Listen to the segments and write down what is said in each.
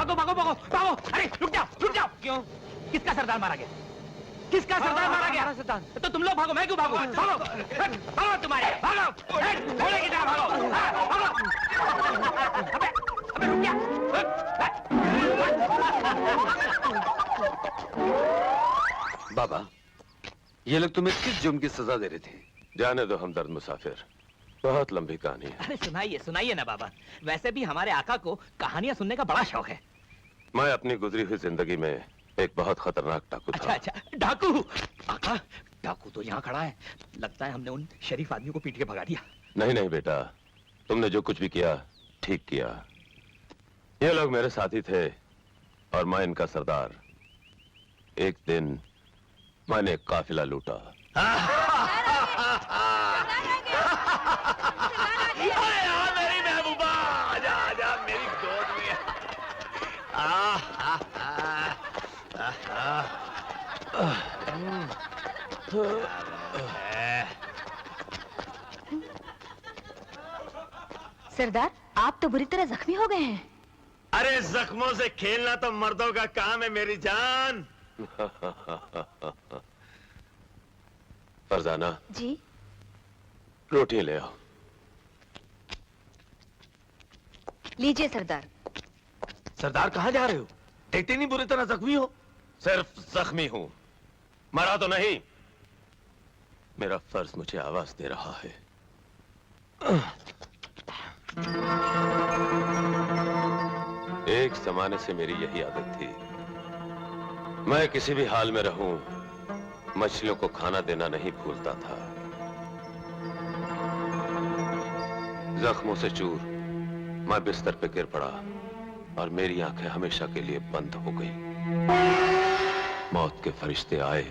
भागो भागो भागो भागो। अरे रुक जाओ। क्यों? किसका सरदार मारा गया? किसका सरदार मारा गया? सरदार। तो तुम लोग भागो, मैं क्यों भागो? भागो भागो तुम्हारे, भागो घोड़े की तरह भागो। भागो। अबे रुक जा। बाबा, ये लोग तुम्हें किस जुर्म की सजा दे रहे थे? जाने दो हमदर्द मुसाफिर, बहुत लंबी कहानी है। अरे सुनाइए ना बाबा। वैसे भी हमारे आका को कहानियां सुनने का बड़ा शौक है। मैं अपनी गुजरी हुई जिंदगी में एक बहुत खतरनाक डाकू था। अच्छा, डाकू। आका, डाकू तो यहाँ खड़ा है। लगता है हमने उन शरीफ आदमी को पीट के भगा दिया। नहीं बेटा, तुमने जो कुछ भी किया ठीक किया। ये लोग मेरे साथी थे और मैं इनका सरदार। एक दिन मैंने एक काफिला लूटा। मेरी महबूबा, आजा मेरी गोद में। सरदार, आप तो बुरी तरह जख्मी हो गए हैं। अरे जख्मों से खेलना तो मर्दों का काम है मेरी जान। फरजाना जी। रोटी ले आओ। लीजिए सरदार। सरदार कहाँ जा रहे हो? देखते नहीं बुरी तरह जख्मी हो। सिर्फ जख्मी हूं, मरा तो नहीं। मेरा फर्ज मुझे आवाज दे रहा है। एक जमाने से मेरी यही आदत थी। मैं किसी भी हाल में रहूं, मछलियों को खाना देना नहीं भूलता था। जख्मों से चूर मैं बिस्तर पे गिर पड़ा और मेरी आंखें हमेशा के लिए बंद हो गई। मौत के फरिश्ते आए।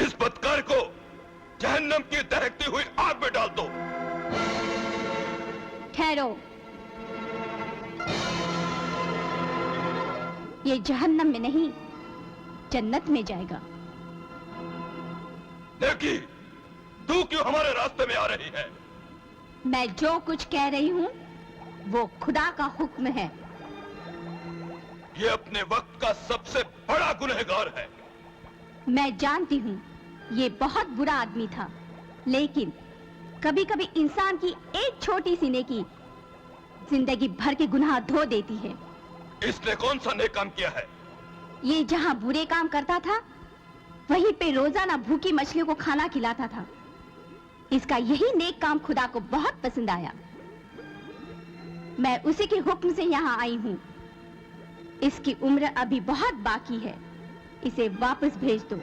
इस बदकार को जहन्नम की दहकती हुई आग में डाल दो। ठहरो। ये जहन्नम में नहीं, जन्नत में जाएगा। देखी, तू क्यों हमारे रास्ते में आ रही है? मैं जो कुछ कह रही हूँ वो खुदा का हुक्म है। ये अपने वक्त का सबसे बड़ा गुनहगार है। मैं जानती हूँ ये बहुत बुरा आदमी था, लेकिन कभी कभी इंसान की एक छोटी सी नेकी जिंदगी भर के गुनाह धो देती है। इसने कौन सा नेक काम किया है? ये जहाँ बुरे काम करता था वहीं पे रोजाना भूखी मछलियों को खाना खिलाता था। इसका यही नेक काम खुदा को बहुत पसंद आया। मैं उसी के हुक्म से यहाँ आई हूँ। इसकी उम्र अभी बहुत बाकी है, इसे वापस भेज दो।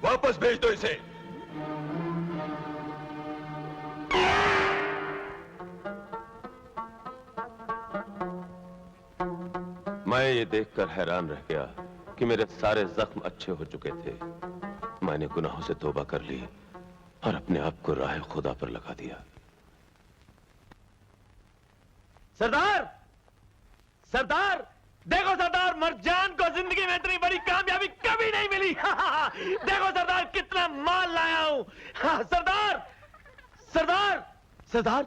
वापस भेज दो इसे। मैं ये देखकर हैरान रह गया कि मेरे सारे जख्म अच्छे हो चुके थे। मैंने गुनाहों से तौबा कर ली और अपने आप को राह खुदा पर लगा दिया। सरदार, सरदार, देखो सरदार, मरजान को जिंदगी में इतनी बड़ी कामयाबी कभी नहीं मिली। देखो सरदार, कितना माल लाया हूं। सरदार, सरदार, सरदार।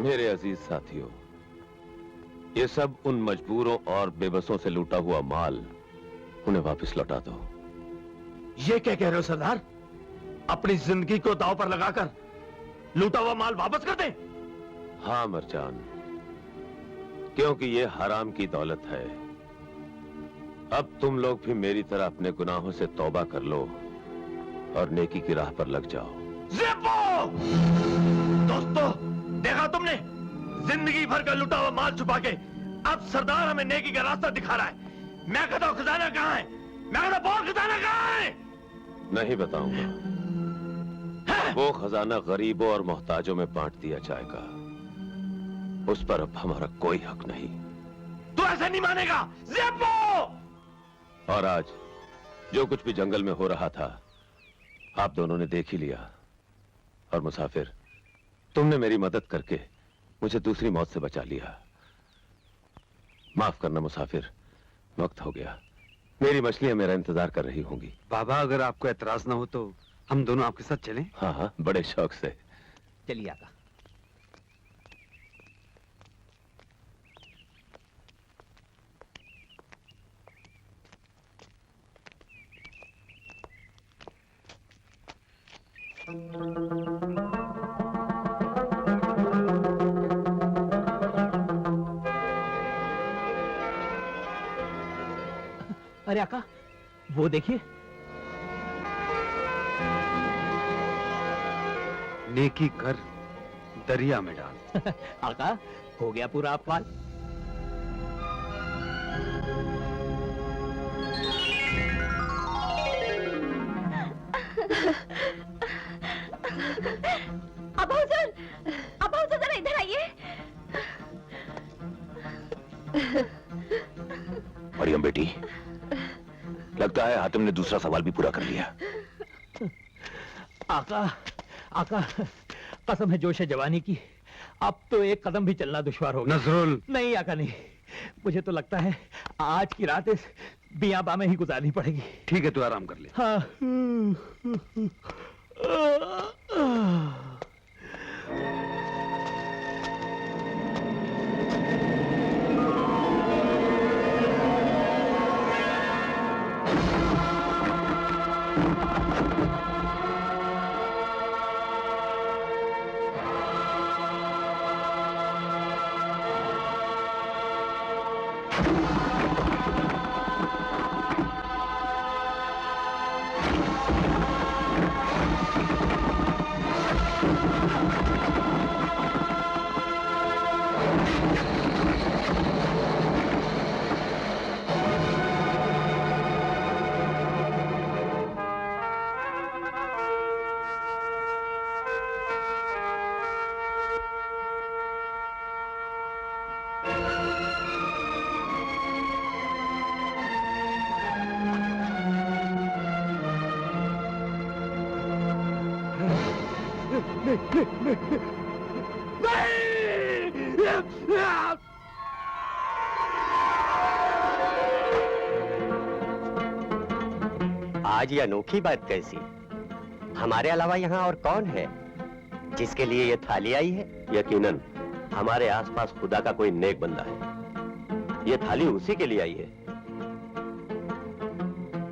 मेरे अजीज साथियों, ये सब उन मजबूरों और बेबसों से लूटा हुआ माल उन्हें वापस लौटा दो। ये क्या कह रहे हो सरदार? अपनी जिंदगी को दांव पर लगाकर लूटा हुआ माल वापस कर दें? हाँ मरजान, क्योंकि ये हराम की दौलत है। अब तुम लोग भी मेरी तरह अपने गुनाहों से तौबा कर लो और नेकी की राह पर लग जाओ। जिप्पो! दोस्तों, देखा तुमने? जिंदगी भर का लुटा हुआ माल छुपा के अब सरदार हमें नेकी का रास्ता दिखा रहा है। मैं कहता हूं खजाना कहां है? मैं कहता हूं बहुत खजाना कहां है? नहीं बताऊंगा। वो खजाना गरीबों और मोहताजों में बांट दिया जाएगा। उस पर अब हमारा कोई हक नहीं। तू ऐसा नहीं मानेगा ज़ेप्पो! और आज जो कुछ भी जंगल में हो रहा था आप दोनों ने देख ही लिया। और मुसाफिर, तुमने मेरी मदद करके मुझे दूसरी मौत से बचा लिया। माफ करना मुसाफिर, वक्त हो गया। मेरी मछलियां मेरा इंतजार कर रही होंगी। बाबा, अगर आपको एतराज ना हो तो हम दोनों आपके साथ चलें? हाँ हाँ, बड़े शौक से। चलिए आका। अरे आका, वो देखिए। नेकी कर, दरिया में डाल। आका, हो गया पूरा अफवाल। अबा हुजूर, जरा इधर आइए। मरियम बेटी, लगता है हातिम ने दूसरा सवाल भी पूरा कर लिया। आका, कसम है जोश जवानी की, अब तो एक कदम भी चलना दुश्वार होगा। नजरुल, नहीं आका नहीं, मुझे तो लगता है आज की रात इस बियाबा में ही गुजारनी पड़ेगी। ठीक है, तू आराम कर ले। हाँ। आज ये अनोखी बात कैसी? हमारे अलावा यहाँ और कौन है जिसके लिए ये थाली आई है? यकीनन हमारे आसपास खुदा का कोई नेक बंदा है। ये थाली उसी के लिए आई है।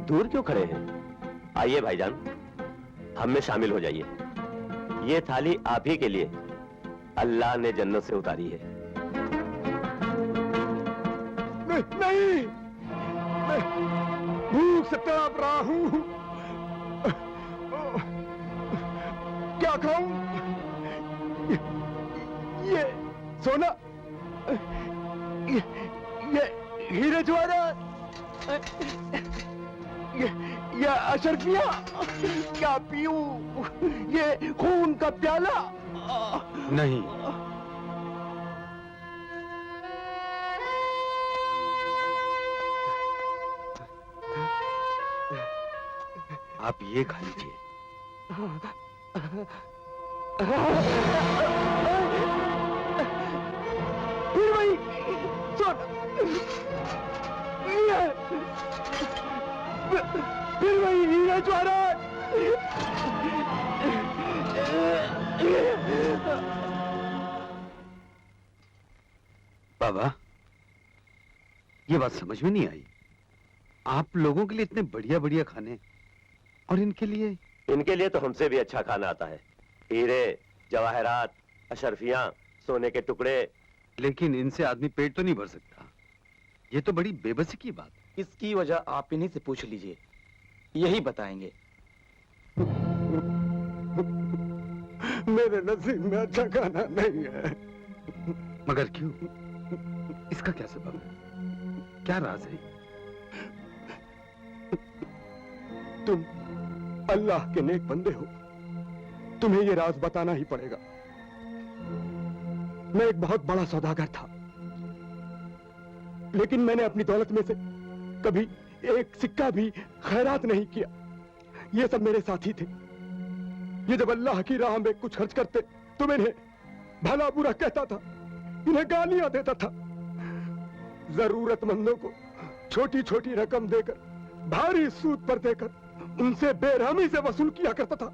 दूर क्यों खड़े हैं? आइए भाईजान, हम में शामिल हो जाइए। ये थाली आप ही के लिए अल्लाह ने जन्नत से उतारी है। नहीं, मैं भूख से तड़प रहा हूं। क्या खाऊं? ये सोना, ये हीरे जवाहरात, ये अशरफियां, क्या पीऊं? ये खून का प्याला? नहीं, आप ये खा लीजिए। फिर वही सोना, फिर वही हीरा जवाहरात। बाबा, ये बात समझ में नहीं आई। आप लोगों के लिए इतने बढ़िया बढ़िया खाने, और इनके लिए तो हमसे भी अच्छा खाना आता है। हीरे जवाहरात, अशरफियां, सोने के टुकड़े। लेकिन इनसे आदमी पेट तो नहीं भर सकता। ये तो बड़ी बेबसी की बात। इसकी वजह आप इन्हीं से पूछ लीजिए, यही बताएंगे। मेरे नसीब में अच्छा खाना नहीं है। मगर क्यों? इसका क्या सबब है? क्या राज है? तुम अल्लाह के नेक बंदे हो, तुम्हें ये राज बताना ही पड़ेगा। मैं एक बहुत बड़ा सौदागर था, लेकिन मैंने अपनी दौलत में से कभी एक सिक्का भी खैरात नहीं किया। ये सब मेरे साथी थे। ये जब अल्लाह की राह में कुछ खर्च करते तो मैं इन्हें भला बुरा कहता था, इन्हें गालियां देता था। जरूरतमंदों को छोटी छोटी रकम देकर, भारी सूद पर देकर उनसे बेरहमी से वसूल किया करता था।